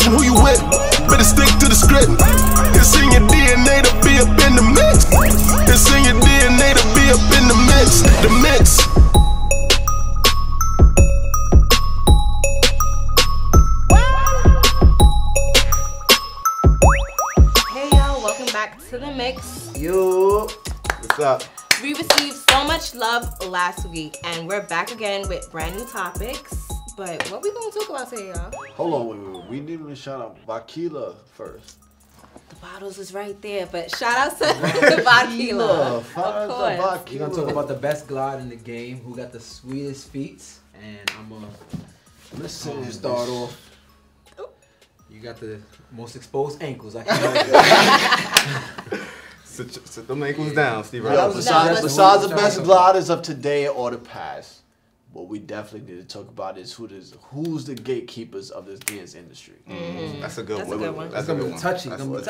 watching who you with. Better stick to the script. It's in your DNA to be up in the mix. It's in your DNA to be up in the mix. The mix. Hey y'all, welcome back to the mix. Yo, what's up? We received so much love last week, and we're back again with brand new topics. But what we gonna talk about today, y'all? Hold on, wait. We didn't even shout out Vakila first. The bottles is right there, but shout out to the Vakila. Of course. We're gonna talk about the best glide in the game, who got the sweetest feet, and I'm gonna start off. You got the most exposed ankles. I can Sit them ankles down, Steve. Besides the best gliders of today or the past, what we definitely need to talk about is who's the gatekeepers of this dance industry. That's a good one. That's gonna be touchy. I would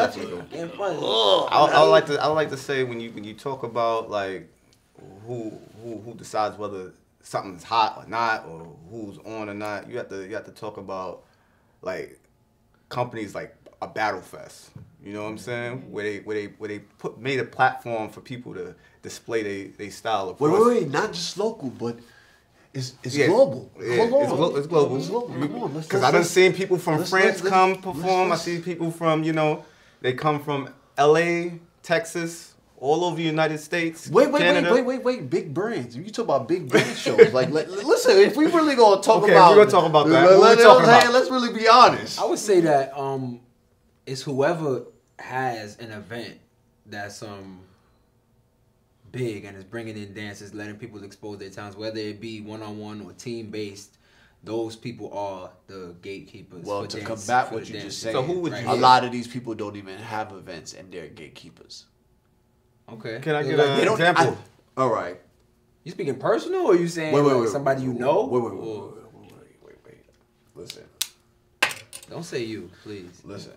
like to say when you talk about like who decides whether something's hot or not, or who's on or not, you have to talk about like companies like a BattleFest. You know what I'm saying? Where they made a platform for people to display their style. Wait, not just local, but it's global. Yeah, it's global. Come on, because I done seen people from France come perform. I see people from, they come from LA, Texas, all over the United States. Canada. Wait, big brands. You talk about big brand shows. Like, listen, if we really gonna talk okay, about, we're gonna talk about that. Let's really be honest. I would say that it's whoever has an event that's big and is bringing in dancers, letting people expose their talents, whether it be one-on-one or team-based. Those people are the gatekeepers. Well, to combat what you just said, so who would a lot of these people don't even have events and they're gatekeepers. Okay. Can I get an example? All right. You speaking personal, or you saying somebody you know? Wait. Listen. Don't say you, please. Listen.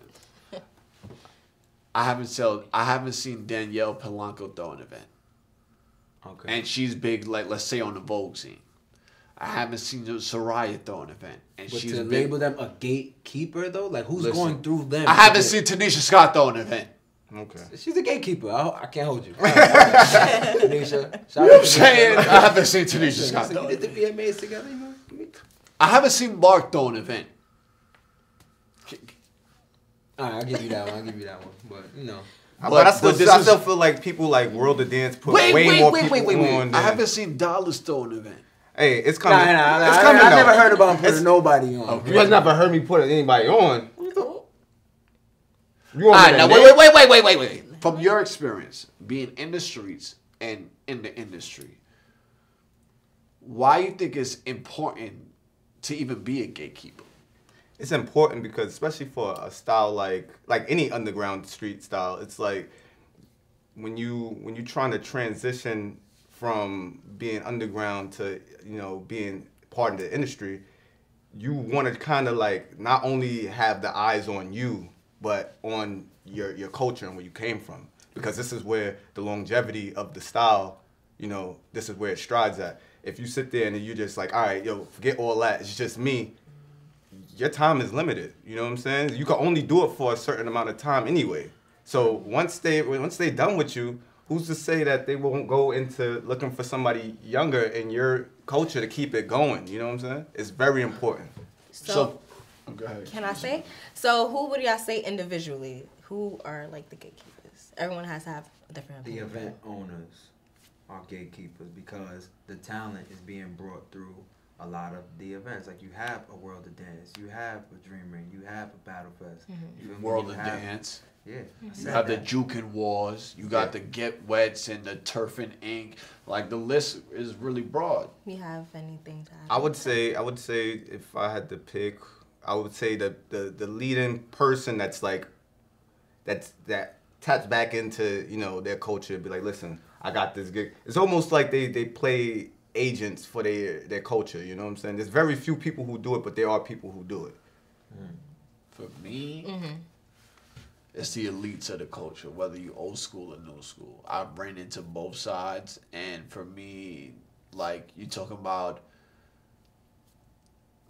I haven't seen Danielle Polanco throw an event. Okay. And she's big, like, let's say, on the Vogue scene. I haven't seen Soraya throw an event. And but she's to big. label them a gatekeeper, though? Like, who's going through them? I haven't seen Tanisha Scott throw an event. Okay. She's a gatekeeper. I can't hold you. Tanisha. Shout out to saying I haven't seen Tanisha Scott throw an event. You did the VMAs together, I haven't seen Mark throw an event. All right, I'll give you that one. But, But I still feel like people like World of Dance put way more people on. I haven't seen Dollars throw an event. Hey, it's coming. It's coming. I never heard about him putting nobody on. Okay. You guys never heard me put anybody on. You want wait. From your experience, being in the streets and in the industry, why you think it's important to even be a gatekeeper? It's important because, especially for a style like any underground street style, it's like when you're trying to transition from being underground to being part of the industry, you want to kind of like not only have the eyes on you, but on your culture and where you came from, because this is where the longevity of the style, this is where it strides at. If you sit there and you're just like, all right, forget all that, it's just me. Your time is limited. You know what I'm saying? You can only do it for a certain amount of time anyway. So once they're done with you, who's to say that they won't go into looking for somebody younger in your culture to keep it going? You know what I'm saying? It's very important. So go ahead. Can I say? So who would y'all say individually? Who are like the gatekeepers? Everyone has to have a different opinion. The event owners are gatekeepers because the talent is being brought through a lot of the events. Like, you have a World of Dance, you have a Dreamer, you have a BattleFest. World of Dance. Yeah. You have the Jukin' Wars. You got the Get Wets and the Turf and Ink. Like, the list is really broad. You have anything to add? I would say if I had to pick, I would say that the leading person that taps back into their culture, be like, listen, I got this gig. It's almost like they play agents for their culture. You know what I'm saying? There's very few people who do it, but there are people who do it. For me, it's the elites of the culture, whether you old school or new school. I've ran into both sides, and for me, like, you talking about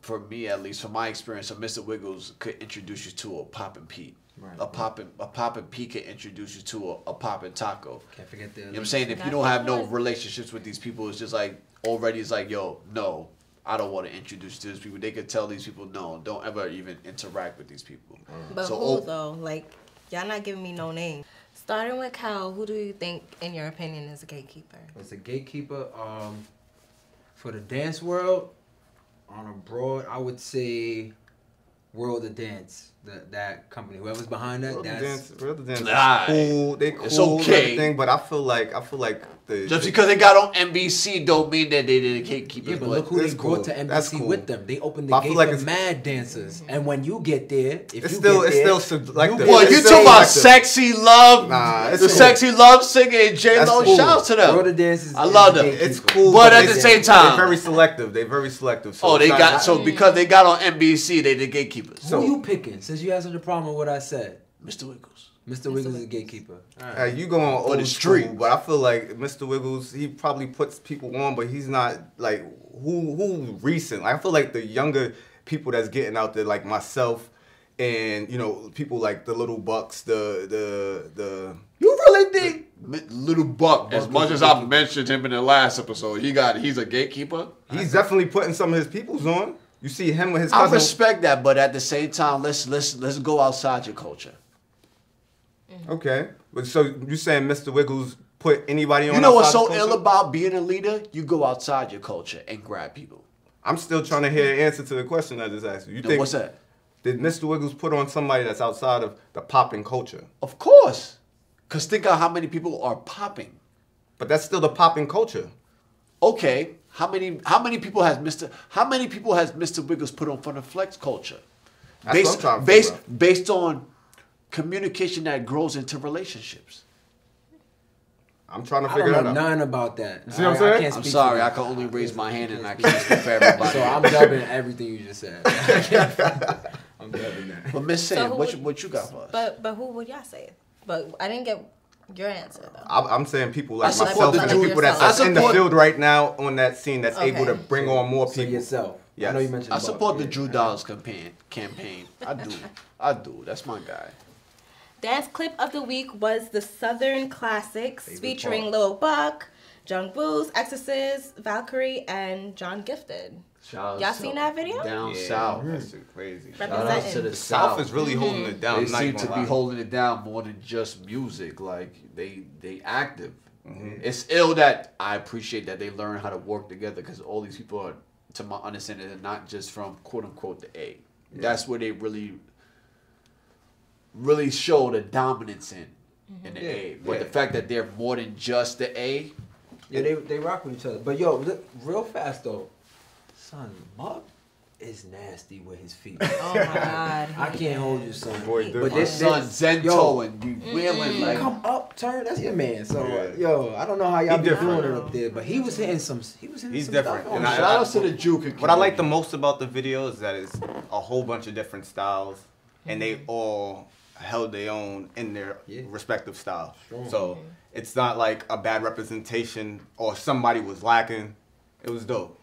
for me at least, from my experience, a Mr. Wiggles could introduce you to a Poppin' Pete. Right. A Poppin' Pete could introduce you to a Poppin' Taco. Can't forget the. You know what I'm saying? If you don't have no relationships with these people, it's just like already it's like, yo, no, I don't want to introduce you to these people. They could tell these people, no, don't ever even interact with these people. But So, who though? Like, y'all not giving me no name. Starting with Cal, who do you think, in your opinion, is a gatekeeper? It's a gatekeeper. For the dance world, on a broad, I would say World of Dance. That company, whoever's behind that, World of that's Dance is Nah, cool. They cool. it's okay. Everything, but I feel like Just because they got on NBC don't mean that they did gatekeepers. yeah, but look who they that's brought cool. to That's NBC cool. with them. They opened But the I feel gate like for it's- mad dancers, and when you get there, if It's you still get there, selective. Well, It's you still talking about selective. Sexy Love, Nah, it's the cool. Sexy Love singer and J That's Lo. cool. Shout out to them. World of Dance is I love is them. the It's gatekeeper. cool, But at they- the same time- they're very selective. They're very selective. So Oh, they it's got not- so because they got on NBC, they the gatekeepers. Who you picking? Since you had such a problem with what I said, Mr. Wiggles. Mr. Wiggles is a gatekeeper. All right. You go on old the school, street. but I feel like Mr. Wiggles, he probably puts people on, but he's not like who recent. Like, I feel like the younger people that's getting out there, like myself, and you know people like the Little Bucks, the. You really think Little Buck, as much as I mentioned him in the last episode, he's a gatekeeper? He's definitely putting some of his peoples on. You see him with his I cousin. respect that, but at the same time, let's go outside your culture. Okay, but so you saying Mr. Wiggles put anybody on? You know what's outside so the ill culture? about being a leader? You go outside your culture and grab people. I'm still trying to hear the answer to the question I just asked you. You Now, think what's that? Did Mr. Wiggles put on somebody that's outside of the popping culture? Of course. Because think of how many people are popping. But that's still the popping culture. Okay, how many people has Mr. Wiggles put on for the flex culture? That's what I'm trying to figure out. Based on communication that grows into relationships. I'm trying to I figure don't that know out. nothing about that. See what I'm saying? can't I'm speak sorry, for I that. can only raise my hand and I can't speak for everybody. So I'm dubbing everything you just said. I'm dubbing that. But Miss So Sam, who what you got for us? But who would y'all say? But I didn't get your answer though. I'm saying people like I support myself the and the Jew- people that's I in the support- field right now on that scene that's able Okay. to bring on more So people. yourself. Yes. I know you mentioned. I Buck. support the Yeah. Drew Dollars campaign. I do. That's my guy. Dance clip of the week was the Southern Classics featuring part. Lil Buck, Jung Boo's, Exorcist, Valkyrie, and John Gifted. Shout Y'all out seen to that video? Down Yeah, south. that shit crazy. Represent- Shout out to the The South is South. really holding it down. They I'm not seem even to gonna be lie. holding it down more than just music. Like they active. Mm-hmm. It's ill that I appreciate that they learn how to work together because all these people are, to my understanding, are not just from quote unquote the A. That's where they really show the dominance in the A. But the fact that they're more than just the A. Yeah, they rock with each other. But yo, look, real fast though, son, Buck is nasty with his feet. Oh my God. I can't hold you, son. Boy, but My this son Zento yo, and you wheeling like. come up, turn. That's your man. So Yeah. yo, I don't know how y'all He be different. doing it up there, but he was hitting some. He's some different. stuff on And the I- Shout out to the Juke. What I like the most about the video is that it's a whole bunch of different styles, and they all held their own in their respective style. So it's not like a bad representation or somebody was lacking. It was dope.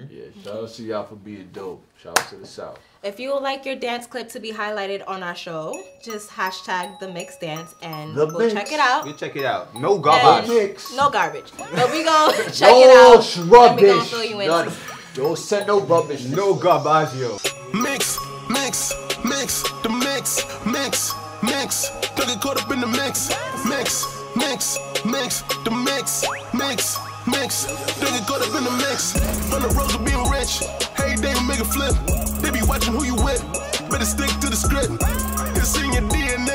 Yeah, shout out to y'all for being dope. Shout out to the South. If you would like your dance clip to be highlighted on our show, just hashtag the mix dance and The we'll Mix. check it out. You check it out. No And- garbage. No garbage. But we gonna check it out. And we gonna fill you in. None. Don't send no rubbish. No garbage, yo. Mix, mix, mix, the mix, mix, mix. Don't get caught up in the mix, mix, mix, mix, the mix, mix, mix. Don't get caught up in the mix. From the road to being rich, hey, they will make a flip. They be watching who you with. Better stick to the script. It's in your DNA.